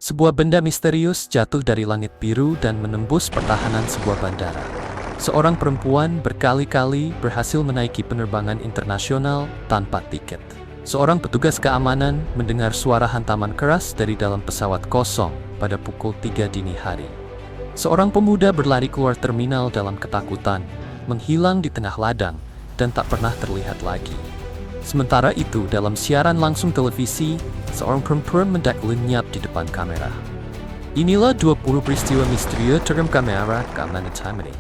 Sebuah benda misterius jatuh dari langit biru dan menembus pertahanan sebuah bandara. Seorang perempuan berkali-kali berhasil menaiki penerbangan internasional tanpa tiket. Seorang petugas keamanan mendengar suara hantaman keras dari dalam pesawat kosong pada pukul 3 dini hari. Seorang pemuda berlari keluar terminal dalam ketakutan, menghilang di tengah ladang, dan tak pernah terlihat lagi. Sementara itu, dalam siaran langsung televisi, seorang perempuan mendadak lenyap di depan kamera. Inilah 20 peristiwa misterius terekam kamera keamanan Time.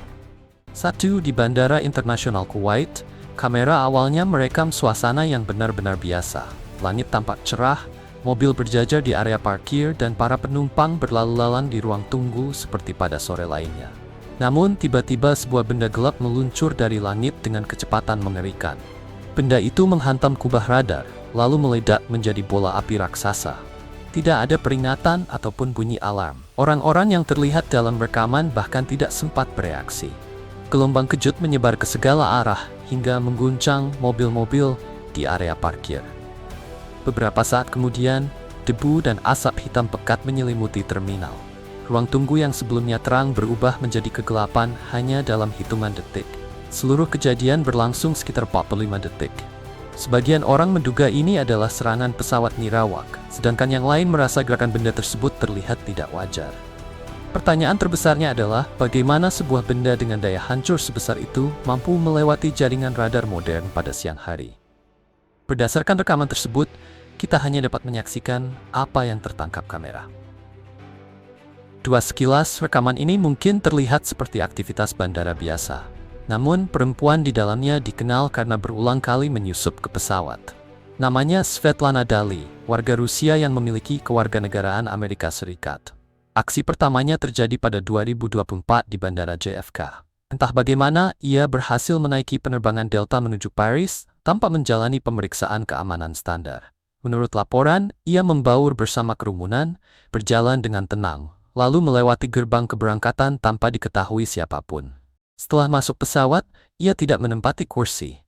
1. Di Bandara Internasional Kuwait, kamera awalnya merekam suasana yang benar-benar biasa. Langit tampak cerah, mobil berjajar di area parkir, dan para penumpang berlalu-lalang di ruang tunggu seperti pada sore lainnya. Namun, tiba-tiba sebuah benda gelap meluncur dari langit dengan kecepatan mengerikan. Benda itu menghantam kubah radar, lalu meledak menjadi bola api raksasa. Tidak ada peringatan ataupun bunyi alarm. Orang-orang yang terlihat dalam rekaman bahkan tidak sempat bereaksi. Gelombang kejut menyebar ke segala arah hingga mengguncang mobil-mobil di area parkir. Beberapa saat kemudian, debu dan asap hitam pekat menyelimuti terminal. Ruang tunggu yang sebelumnya terang berubah menjadi kegelapan hanya dalam hitungan detik. Seluruh kejadian berlangsung sekitar 45 detik. Sebagian orang menduga ini adalah serangan pesawat nirawak, sedangkan yang lain merasa gerakan benda tersebut terlihat tidak wajar. Pertanyaan terbesarnya adalah, bagaimana sebuah benda dengan daya hancur sebesar itu mampu melewati jaringan radar modern pada siang hari? Berdasarkan rekaman tersebut, kita hanya dapat menyaksikan apa yang tertangkap kamera. Sekilas, rekaman ini mungkin terlihat seperti aktivitas bandara biasa. Namun, perempuan di dalamnya dikenal karena berulang kali menyusup ke pesawat. Namanya Svetlana Dali, warga Rusia yang memiliki kewarganegaraan Amerika Serikat. Aksi pertamanya terjadi pada 2024 di Bandara JFK. Entah bagaimana, ia berhasil menaiki penerbangan Delta menuju Paris tanpa menjalani pemeriksaan keamanan standar. Menurut laporan, ia membaur bersama kerumunan, berjalan dengan tenang, lalu melewati gerbang keberangkatan tanpa diketahui siapapun. Setelah masuk pesawat, ia tidak menempati kursi.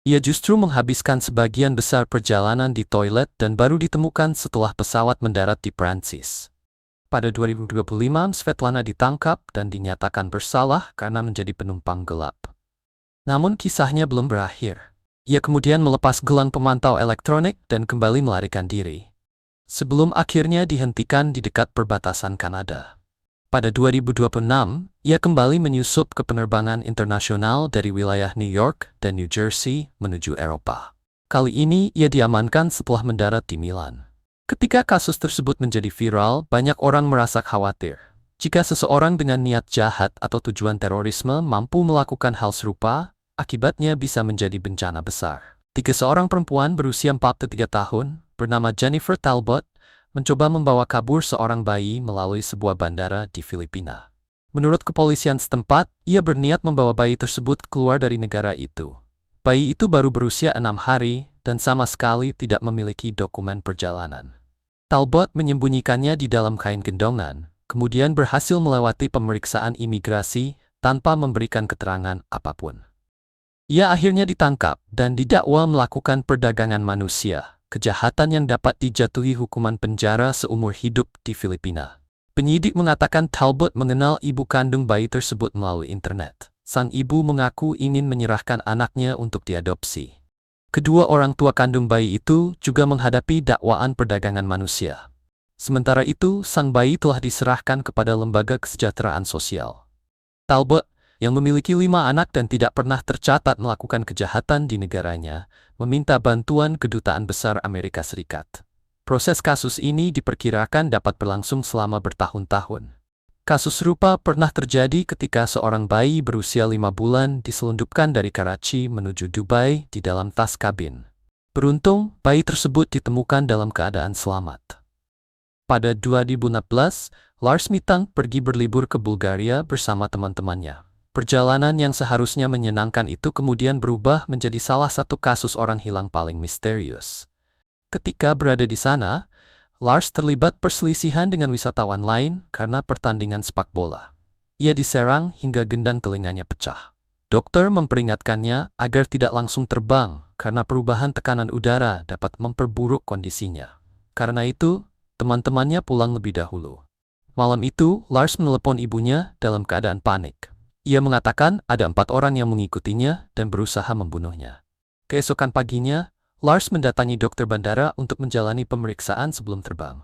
Ia justru menghabiskan sebagian besar perjalanan di toilet dan baru ditemukan setelah pesawat mendarat di Prancis. Pada 2025, Svetlana ditangkap dan dinyatakan bersalah karena menjadi penumpang gelap. Namun kisahnya belum berakhir. Ia kemudian melepas gelang pemantau elektronik dan kembali melarikan diri, sebelum akhirnya dihentikan di dekat perbatasan Kanada. Pada 2026, ia kembali menyusup ke penerbangan internasional dari wilayah New York dan New Jersey menuju Eropa. Kali ini, ia diamankan setelah mendarat di Milan. Ketika kasus tersebut menjadi viral, banyak orang merasa khawatir. Jika seseorang dengan niat jahat atau tujuan terorisme mampu melakukan hal serupa, akibatnya bisa menjadi bencana besar. Seorang perempuan berusia 43 tahun, bernama Jennifer Talbot, mencoba membawa kabur seorang bayi melalui sebuah bandara di Filipina. Menurut kepolisian setempat, ia berniat membawa bayi tersebut keluar dari negara itu. Bayi itu baru berusia 6 hari dan sama sekali tidak memiliki dokumen perjalanan. Talbot menyembunyikannya di dalam kain gendongan, kemudian berhasil melewati pemeriksaan imigrasi tanpa memberikan keterangan apapun. Ia akhirnya ditangkap dan didakwa melakukan perdagangan manusia, kejahatan yang dapat dijatuhi hukuman penjara seumur hidup di Filipina. Penyidik mengatakan Talbot mengenal ibu kandung bayi tersebut melalui internet. Sang ibu mengaku ingin menyerahkan anaknya untuk diadopsi. Kedua orang tua kandung bayi itu juga menghadapi dakwaan perdagangan manusia. Sementara itu, sang bayi telah diserahkan kepada lembaga kesejahteraan sosial. Talbot, yang memiliki 5 anak dan tidak pernah tercatat melakukan kejahatan di negaranya, meminta bantuan Kedutaan Besar Amerika Serikat. Proses kasus ini diperkirakan dapat berlangsung selama bertahun-tahun. Kasus serupa pernah terjadi ketika seorang bayi berusia 5 bulan diselundupkan dari Karachi menuju Dubai di dalam tas kabin. Beruntung, bayi tersebut ditemukan dalam keadaan selamat. Pada 2016, Lars Mitang pergi berlibur ke Bulgaria bersama teman-temannya. Perjalanan yang seharusnya menyenangkan itu kemudian berubah menjadi salah satu kasus orang hilang paling misterius. Ketika berada di sana, Lars terlibat perselisihan dengan wisatawan lain karena pertandingan sepak bola. Ia diserang hingga gendang telinganya pecah. Dokter memperingatkannya agar tidak langsung terbang karena perubahan tekanan udara dapat memperburuk kondisinya. Karena itu, teman-temannya pulang lebih dahulu. Malam itu, Lars menelepon ibunya dalam keadaan panik. Ia mengatakan ada 4 orang yang mengikutinya dan berusaha membunuhnya. Keesokan paginya, Lars mendatangi dokter bandara untuk menjalani pemeriksaan sebelum terbang.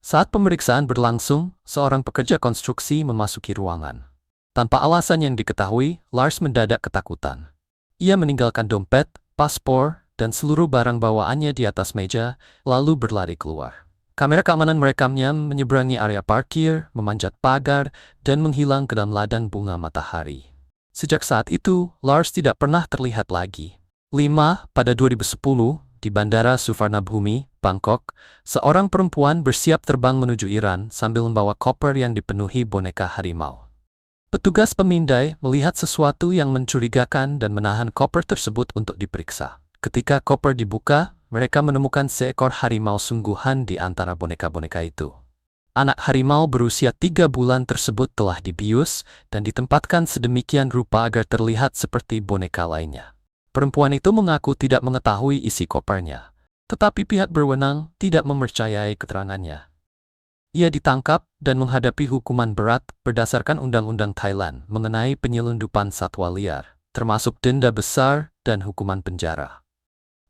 Saat pemeriksaan berlangsung, seorang pekerja konstruksi memasuki ruangan. Tanpa alasan yang diketahui, Lars mendadak ketakutan. Ia meninggalkan dompet, paspor, dan seluruh barang bawaannya di atas meja, lalu berlari keluar. Kamera keamanan merekamnya menyeberangi area parkir, memanjat pagar, dan menghilang ke dalam ladang bunga matahari. Sejak saat itu, Lars tidak pernah terlihat lagi. 5. Pada 2010, di Bandara Suvarnabhumi, Bangkok, seorang perempuan bersiap terbang menuju Iran sambil membawa koper yang dipenuhi boneka harimau. Petugas pemindai melihat sesuatu yang mencurigakan dan menahan koper tersebut untuk diperiksa. Ketika koper dibuka, mereka menemukan seekor harimau sungguhan di antara boneka-boneka itu. Anak harimau berusia 3 bulan tersebut telah dibius dan ditempatkan sedemikian rupa agar terlihat seperti boneka lainnya. Perempuan itu mengaku tidak mengetahui isi kopernya, tetapi pihak berwenang tidak mempercayai keterangannya. Ia ditangkap dan menghadapi hukuman berat berdasarkan undang-undang Thailand mengenai penyelundupan satwa liar, termasuk denda besar dan hukuman penjara.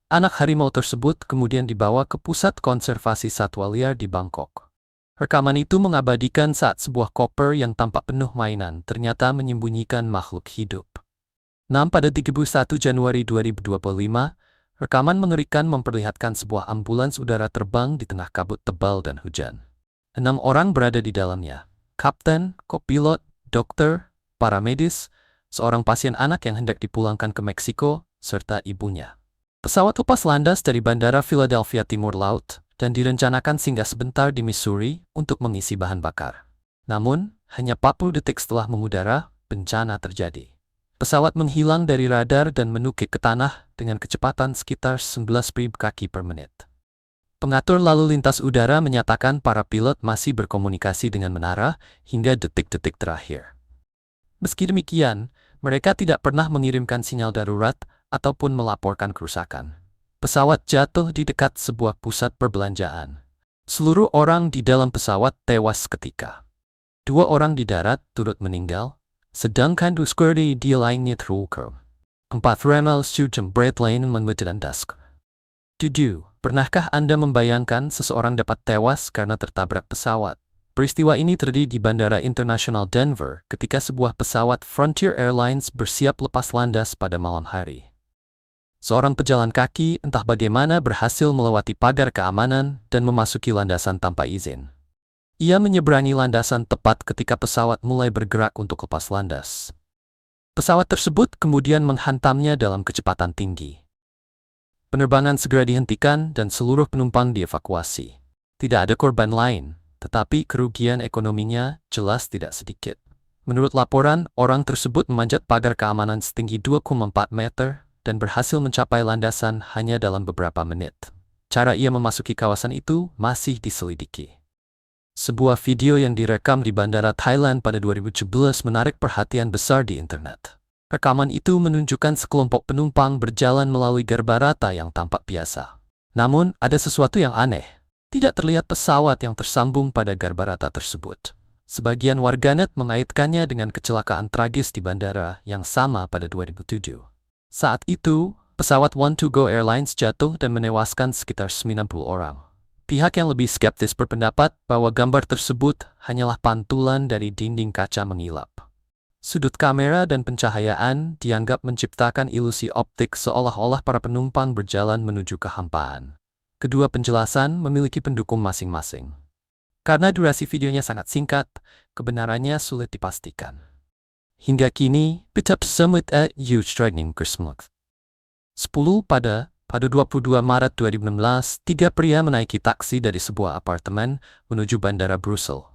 Anak harimau tersebut kemudian dibawa ke pusat konservasi satwa liar di Bangkok. Rekaman itu mengabadikan saat sebuah koper yang tampak penuh mainan ternyata menyembunyikan makhluk hidup. 6. Pada 31 Januari 2025, rekaman mengerikan memperlihatkan sebuah ambulans udara terbang di tengah kabut tebal dan hujan. 6 orang berada di dalamnya. Kapten, kopilot, dokter, para medis, seorang pasien anak yang hendak dipulangkan ke Meksiko, serta ibunya. Pesawat lepas landas dari Bandara Philadelphia Timur Laut dan direncanakan singgah sebentar di Missouri untuk mengisi bahan bakar. Namun, hanya 40 detik setelah mengudara, bencana terjadi. Pesawat menghilang dari radar dan menukik ke tanah dengan kecepatan sekitar 11.000 kaki per menit. Pengatur lalu lintas udara menyatakan para pilot masih berkomunikasi dengan menara hingga detik-detik terakhir. Meski demikian, mereka tidak pernah mengirimkan sinyal darurat ataupun melaporkan kerusakan. Pesawat jatuh di dekat sebuah pusat perbelanjaan. Seluruh orang di dalam pesawat tewas seketika. 2 orang di darat turut meninggal, sedangkan 2 sekuritas di lainnya terluka. 4 rel sujum berat lain mengejar dask. 7. Pernahkah Anda membayangkan seseorang dapat tewas karena tertabrak pesawat? Peristiwa ini terjadi di Bandara Internasional Denver ketika sebuah pesawat Frontier Airlines bersiap lepas landas pada malam hari. Seorang pejalan kaki entah bagaimana berhasil melewati pagar keamanan dan memasuki landasan tanpa izin. Ia menyeberangi landasan tepat ketika pesawat mulai bergerak untuk lepas landas. Pesawat tersebut kemudian menghantamnya dalam kecepatan tinggi. Penerbangan segera dihentikan dan seluruh penumpang dievakuasi. Tidak ada korban lain, tetapi kerugian ekonominya jelas tidak sedikit. Menurut laporan, orang tersebut memanjat pagar keamanan setinggi 2,4 meter dan berhasil mencapai landasan hanya dalam beberapa menit. Cara ia memasuki kawasan itu masih diselidiki. Sebuah video yang direkam di Bandara Thailand pada 2017 menarik perhatian besar di internet. Rekaman itu menunjukkan sekelompok penumpang berjalan melalui garbarata yang tampak biasa. Namun, ada sesuatu yang aneh. Tidak terlihat pesawat yang tersambung pada garbarata tersebut. Sebagian warganet mengaitkannya dengan kecelakaan tragis di bandara yang sama pada 2007. Saat itu, pesawat One2Go Airlines jatuh dan menewaskan sekitar 90 orang. Pihak yang lebih skeptis berpendapat bahwa gambar tersebut hanyalah pantulan dari dinding kaca mengilap. Sudut kamera dan pencahayaan dianggap menciptakan ilusi optik seolah-olah para penumpang berjalan menuju kehampaan. Kedua penjelasan memiliki pendukung masing-masing. Karena durasi videonya sangat singkat, kebenarannya sulit dipastikan. Hingga kini, Pitap Summit at Ujtragning Kersmuk. 10 pada 22 Maret 2016, 3 pria menaiki taksi dari sebuah apartemen menuju Bandara Brussels.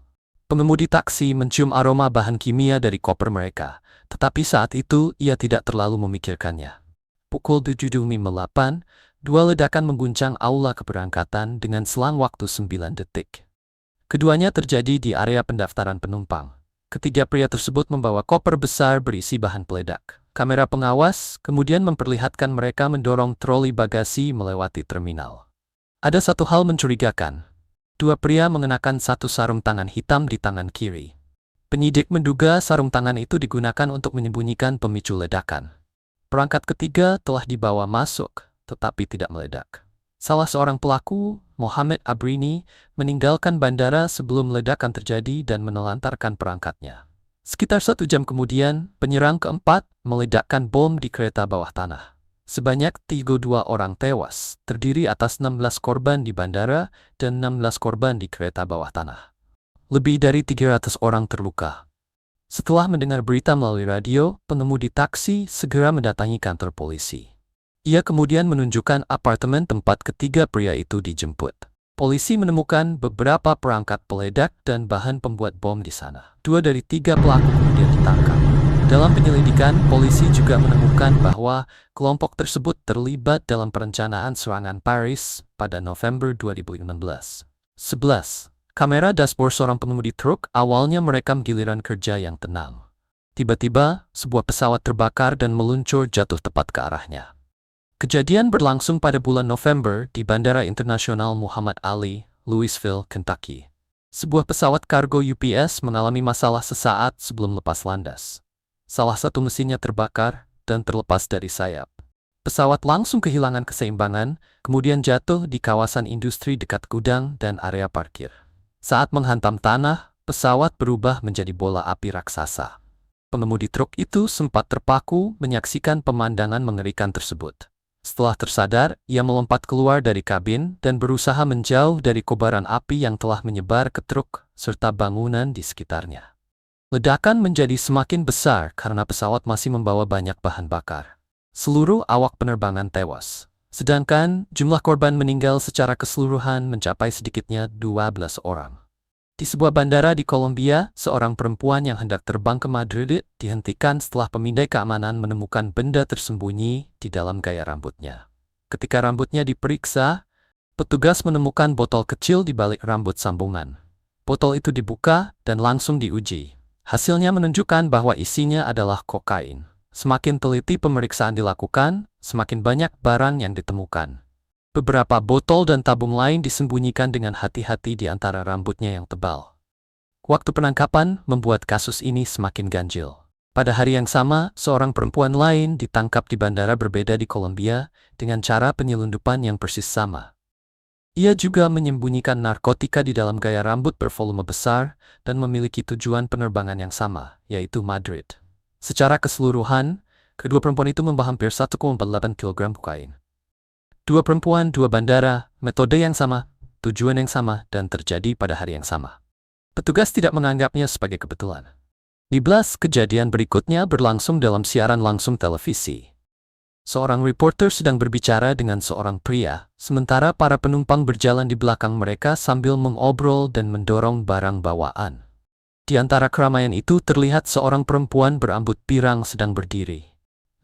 Pengemudi taksi mencium aroma bahan kimia dari koper mereka, tetapi saat itu ia tidak terlalu memikirkannya. Pukul 7.08, 2 ledakan mengguncang aula keberangkatan dengan selang waktu 9 detik. Keduanya terjadi di area pendaftaran penumpang. Ketiga pria tersebut membawa koper besar berisi bahan peledak. Kamera pengawas kemudian memperlihatkan mereka mendorong troli bagasi melewati terminal. Ada satu hal mencurigakan. Dua pria mengenakan satu sarung tangan hitam di tangan kiri. Penyidik menduga sarung tangan itu digunakan untuk menyembunyikan pemicu ledakan. Perangkat ketiga telah dibawa masuk, tetapi tidak meledak. Salah seorang pelaku, Mohamed Abrini, meninggalkan bandara sebelum ledakan terjadi dan menelantarkan perangkatnya. Sekitar 1 jam kemudian, penyerang keempat meledakkan bom di kereta bawah tanah. Sebanyak 32 orang tewas, terdiri atas 16 korban di bandara dan 16 korban di kereta bawah tanah. Lebih dari 300 orang terluka. Setelah mendengar berita melalui radio, pengemudi taksi segera mendatangi kantor polisi. Ia kemudian menunjukkan apartemen tempat ketiga pria itu dijemput. Polisi menemukan beberapa perangkat peledak dan bahan pembuat bom di sana. 2 dari 3 pelaku kemudian ditangkap. Dalam penyelidikan, polisi juga menemukan bahwa kelompok tersebut terlibat dalam perencanaan serangan Paris pada November 2016. 11. Kamera dashboard seorang pengemudi truk awalnya merekam giliran kerja yang tenang. Tiba-tiba, sebuah pesawat terbakar dan meluncur jatuh tepat ke arahnya. Kejadian berlangsung pada bulan November di Bandara Internasional Muhammad Ali, Louisville, Kentucky. Sebuah pesawat kargo UPS mengalami masalah sesaat sebelum lepas landas. Salah satu mesinnya terbakar dan terlepas dari sayap. Pesawat langsung kehilangan keseimbangan, kemudian jatuh di kawasan industri dekat gudang dan area parkir. Saat menghantam tanah, pesawat berubah menjadi bola api raksasa. Pengemudi truk itu sempat terpaku menyaksikan pemandangan mengerikan tersebut. Setelah tersadar, ia melompat keluar dari kabin dan berusaha menjauh dari kobaran api yang telah menyebar ke truk serta bangunan di sekitarnya. Ledakan menjadi semakin besar karena pesawat masih membawa banyak bahan bakar. Seluruh awak penerbangan tewas, sedangkan jumlah korban meninggal secara keseluruhan mencapai sedikitnya 12 orang. Di sebuah bandara di Kolombia, seorang perempuan yang hendak terbang ke Madrid dihentikan setelah pemindai keamanan menemukan benda tersembunyi di dalam gaya rambutnya. Ketika rambutnya diperiksa, petugas menemukan botol kecil di balik rambut sambungan. Botol itu dibuka dan langsung diuji. Hasilnya menunjukkan bahwa isinya adalah kokain. Semakin teliti pemeriksaan dilakukan, semakin banyak barang yang ditemukan. Beberapa botol dan tabung lain disembunyikan dengan hati-hati di antara rambutnya yang tebal. Waktu penangkapan membuat kasus ini semakin ganjil. Pada hari yang sama, seorang perempuan lain ditangkap di bandara berbeda di Kolombia dengan cara penyelundupan yang persis sama. Ia juga menyembunyikan narkotika di dalam gaya rambut bervolume besar dan memiliki tujuan penerbangan yang sama, yaitu Madrid. Secara keseluruhan, kedua perempuan itu membawa hampir 1,8 kg kokain. Dua perempuan, dua bandara, metode yang sama, tujuan yang sama, dan terjadi pada hari yang sama. Petugas tidak menganggapnya sebagai kebetulan. 12 kejadian berikutnya berlangsung dalam siaran langsung televisi. Seorang reporter sedang berbicara dengan seorang pria, sementara para penumpang berjalan di belakang mereka sambil mengobrol dan mendorong barang bawaan. Di antara keramaian itu terlihat seorang perempuan berambut pirang sedang berdiri.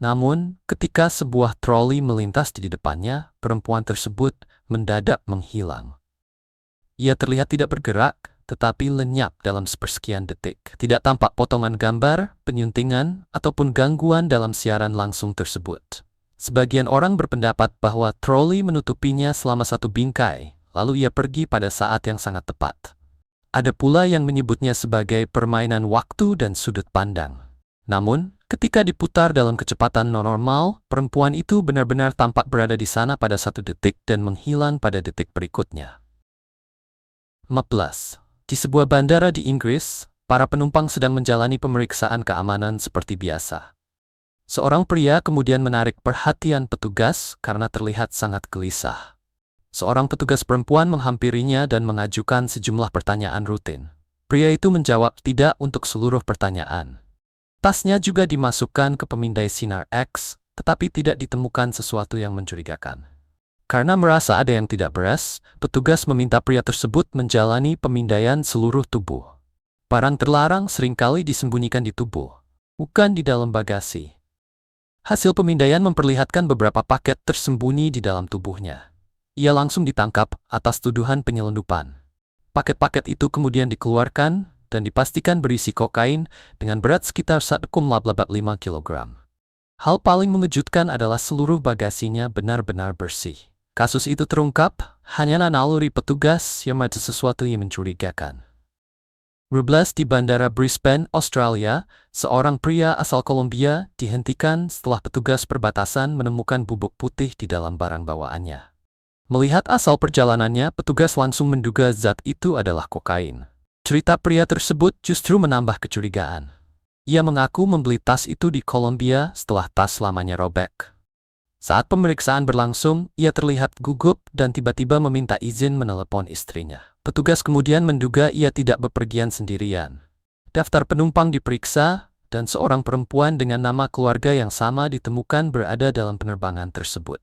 Namun, ketika sebuah troli melintas di depannya, perempuan tersebut mendadak menghilang. Ia terlihat tidak bergerak, tetapi lenyap dalam sepersekian detik. Tidak tampak potongan gambar, penyuntingan, ataupun gangguan dalam siaran langsung tersebut. Sebagian orang berpendapat bahwa troli menutupinya selama satu bingkai, lalu ia pergi pada saat yang sangat tepat. Ada pula yang menyebutnya sebagai permainan waktu dan sudut pandang. Namun, ketika diputar dalam kecepatan normal, perempuan itu benar-benar tampak berada di sana pada 1 detik dan menghilang pada detik berikutnya. 14. Di sebuah bandara di Inggris, para penumpang sedang menjalani pemeriksaan keamanan seperti biasa. Seorang pria kemudian menarik perhatian petugas karena terlihat sangat gelisah. Seorang petugas perempuan menghampirinya dan mengajukan sejumlah pertanyaan rutin. Pria itu menjawab tidak untuk seluruh pertanyaan. Tasnya juga dimasukkan ke pemindai sinar X, tetapi tidak ditemukan sesuatu yang mencurigakan. Karena merasa ada yang tidak beres, petugas meminta pria tersebut menjalani pemindaian seluruh tubuh. Barang terlarang seringkali disembunyikan di tubuh, bukan di dalam bagasi. Hasil pemindaian memperlihatkan beberapa paket tersembunyi di dalam tubuhnya. Ia langsung ditangkap atas tuduhan penyelundupan. Paket-paket itu kemudian dikeluarkan dan dipastikan berisi kokain dengan berat sekitar 1,5 kg. Hal paling mengejutkan adalah seluruh bagasinya benar-benar bersih. Kasus itu terungkap, hanyalah naluri petugas yang ada sesuatu yang mencurigakan. 12 di Bandara Brisbane, Australia, seorang pria asal Kolombia dihentikan setelah petugas perbatasan menemukan bubuk putih di dalam barang bawaannya. Melihat asal perjalanannya, petugas langsung menduga zat itu adalah kokain. Cerita pria tersebut justru menambah kecurigaan. Ia mengaku membeli tas itu di Kolombia setelah tas lamanya robek. Saat pemeriksaan berlangsung, ia terlihat gugup dan tiba-tiba meminta izin menelepon istrinya. Petugas kemudian menduga ia tidak bepergian sendirian. Daftar penumpang diperiksa, dan seorang perempuan dengan nama keluarga yang sama ditemukan berada dalam penerbangan tersebut.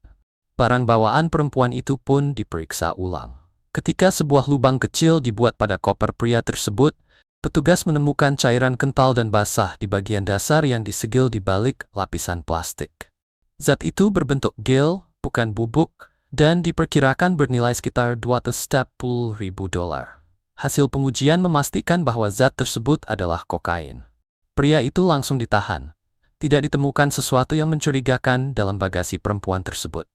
Barang bawaan perempuan itu pun diperiksa ulang. Ketika sebuah lubang kecil dibuat pada koper pria tersebut, petugas menemukan cairan kental dan basah di bagian dasar yang disegel di balik lapisan plastik. Zat itu berbentuk gel, bukan bubuk, dan diperkirakan bernilai sekitar $240.000. Hasil pengujian memastikan bahwa zat tersebut adalah kokain. Pria itu langsung ditahan. Tidak ditemukan sesuatu yang mencurigakan dalam bagasi perempuan tersebut.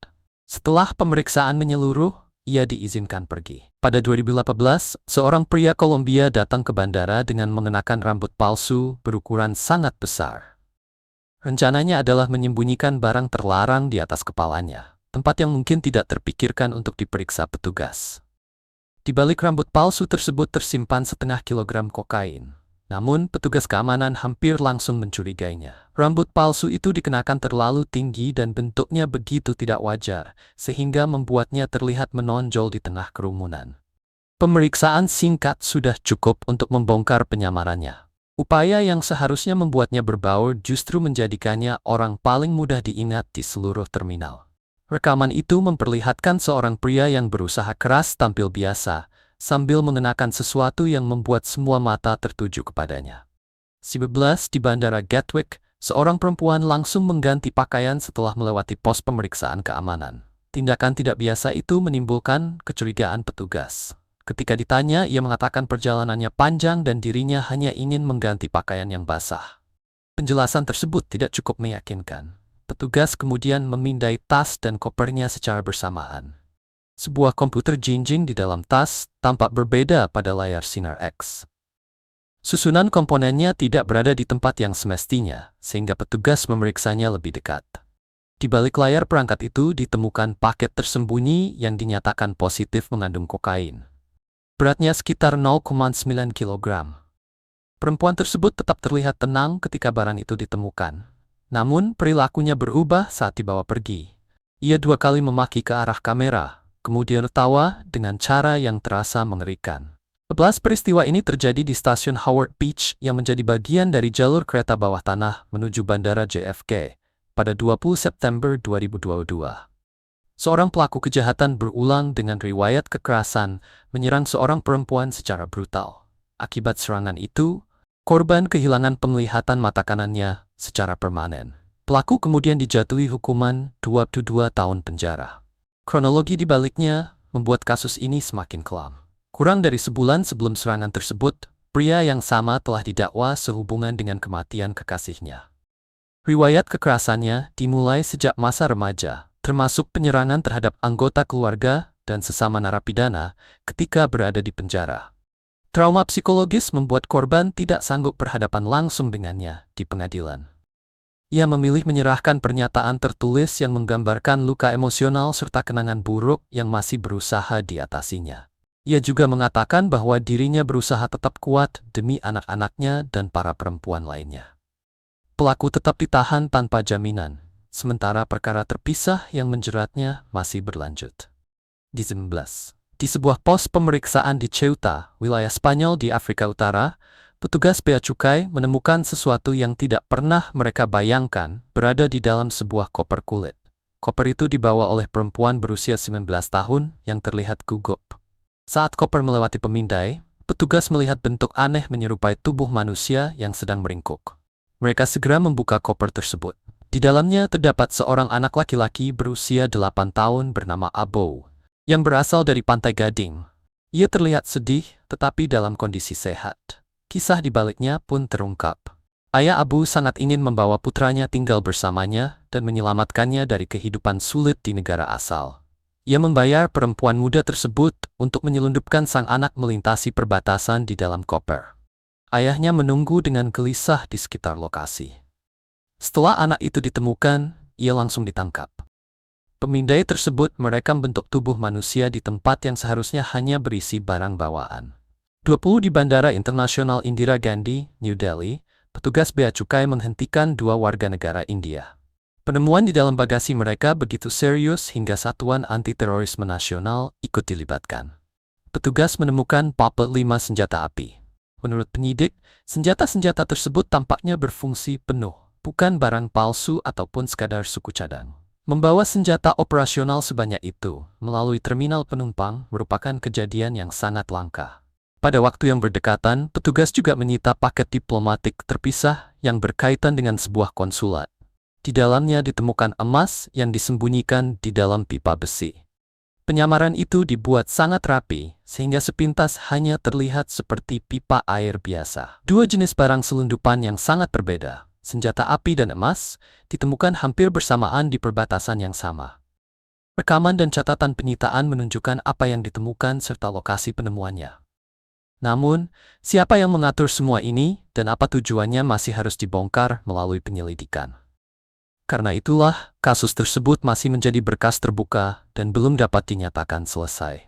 Setelah pemeriksaan menyeluruh, ia diizinkan pergi. Pada 2018, seorang pria Kolombia datang ke bandara dengan mengenakan rambut palsu berukuran sangat besar. Rencananya adalah menyembunyikan barang terlarang di atas kepalanya, tempat yang mungkin tidak terpikirkan untuk diperiksa petugas. Di balik rambut palsu tersebut tersimpan setengah kilogram kokain. Namun, petugas keamanan hampir langsung mencurigainya. Rambut palsu itu dikenakan terlalu tinggi dan bentuknya begitu tidak wajar, sehingga membuatnya terlihat menonjol di tengah kerumunan. Pemeriksaan singkat sudah cukup untuk membongkar penyamarannya. Upaya yang seharusnya membuatnya berbaur justru menjadikannya orang paling mudah diingat di seluruh terminal. Rekaman itu memperlihatkan seorang pria yang berusaha keras tampil biasa, sambil mengenakan sesuatu yang membuat semua mata tertuju kepadanya. 11 di Bandara Gatwick, seorang perempuan langsung mengganti pakaian setelah melewati pos pemeriksaan keamanan. Tindakan tidak biasa itu menimbulkan kecurigaan petugas. Ketika ditanya, ia mengatakan perjalanannya panjang dan dirinya hanya ingin mengganti pakaian yang basah. Penjelasan tersebut tidak cukup meyakinkan. Petugas kemudian memindai tas dan kopernya secara bersamaan. Sebuah komputer jinjing di dalam tas tampak berbeda pada layar sinar X. Susunan komponennya tidak berada di tempat yang semestinya, sehingga petugas memeriksanya lebih dekat. Di balik layar perangkat itu ditemukan paket tersembunyi yang dinyatakan positif mengandung kokain. Beratnya sekitar 0,9 kg. Perempuan tersebut tetap terlihat tenang ketika barang itu ditemukan. Namun, perilakunya berubah saat dibawa pergi. Ia 2 kali memaki ke arah kamera, kemudian tertawa dengan cara yang terasa mengerikan. 11 peristiwa ini terjadi di stasiun Howard Beach yang menjadi bagian dari jalur kereta bawah tanah menuju Bandara JFK pada 20 September 2022. Seorang pelaku kejahatan berulang dengan riwayat kekerasan menyerang seorang perempuan secara brutal. Akibat serangan itu, korban kehilangan penglihatan mata kanannya secara permanen. Pelaku kemudian dijatuhi hukuman 22 tahun penjara. Kronologi di baliknya membuat kasus ini semakin kelam. Kurang dari sebulan sebelum serangan tersebut, pria yang sama telah didakwa sehubungan dengan kematian kekasihnya. Riwayat kekerasannya dimulai sejak masa remaja, termasuk penyerangan terhadap anggota keluarga dan sesama narapidana ketika berada di penjara. Trauma psikologis membuat korban tidak sanggup berhadapan langsung dengannya di pengadilan. Ia memilih menyerahkan pernyataan tertulis yang menggambarkan luka emosional serta kenangan buruk yang masih berusaha diatasinya. Ia juga mengatakan bahwa dirinya berusaha tetap kuat demi anak-anaknya dan para perempuan lainnya. Pelaku tetap ditahan tanpa jaminan, sementara perkara terpisah yang menjeratnya masih berlanjut. Di 19. Di sebuah pos pemeriksaan di Ceuta, wilayah Spanyol di Afrika Utara, petugas bea cukai menemukan sesuatu yang tidak pernah mereka bayangkan berada di dalam sebuah koper kulit. Koper itu dibawa oleh perempuan berusia 19 tahun yang terlihat gugup. Saat koper melewati pemindai, petugas melihat bentuk aneh menyerupai tubuh manusia yang sedang meringkuk. Mereka segera membuka koper tersebut. Di dalamnya terdapat seorang anak laki-laki berusia 8 tahun bernama Abo, yang berasal dari Pantai Gading. Ia terlihat sedih, tetapi dalam kondisi sehat. Kisah di baliknya pun terungkap. Ayah Abu sangat ingin membawa putranya tinggal bersamanya dan menyelamatkannya dari kehidupan sulit di negara asal. Ia membayar perempuan muda tersebut untuk menyelundupkan sang anak melintasi perbatasan di dalam koper. Ayahnya menunggu dengan gelisah di sekitar lokasi. Setelah anak itu ditemukan, ia langsung ditangkap. Pemindai tersebut merekam bentuk tubuh manusia di tempat yang seharusnya hanya berisi barang bawaan. 20 di Bandara Internasional Indira Gandhi, New Delhi, petugas bea cukai menghentikan 2 warga negara India. Penemuan di dalam bagasi mereka begitu serius hingga Satuan Anti-Terorisme Nasional ikut dilibatkan. Petugas menemukan 45 senjata api. Menurut penyidik, senjata-senjata tersebut tampaknya berfungsi penuh, bukan barang palsu ataupun sekadar suku cadang. Membawa senjata operasional sebanyak itu melalui terminal penumpang merupakan kejadian yang sangat langka. Pada waktu yang berdekatan, petugas juga menyita paket diplomatik terpisah yang berkaitan dengan sebuah konsulat. Di dalamnya ditemukan emas yang disembunyikan di dalam pipa besi. Penyamaran itu dibuat sangat rapi, sehingga sepintas hanya terlihat seperti pipa air biasa. 2 jenis barang selundupan yang sangat berbeda, senjata api dan emas, ditemukan hampir bersamaan di perbatasan yang sama. Rekaman dan catatan penyitaan menunjukkan apa yang ditemukan serta lokasi penemuannya. Namun, siapa yang mengatur semua ini dan apa tujuannya masih harus dibongkar melalui penyelidikan. Karena itulah, kasus tersebut masih menjadi berkas terbuka dan belum dapat dinyatakan selesai.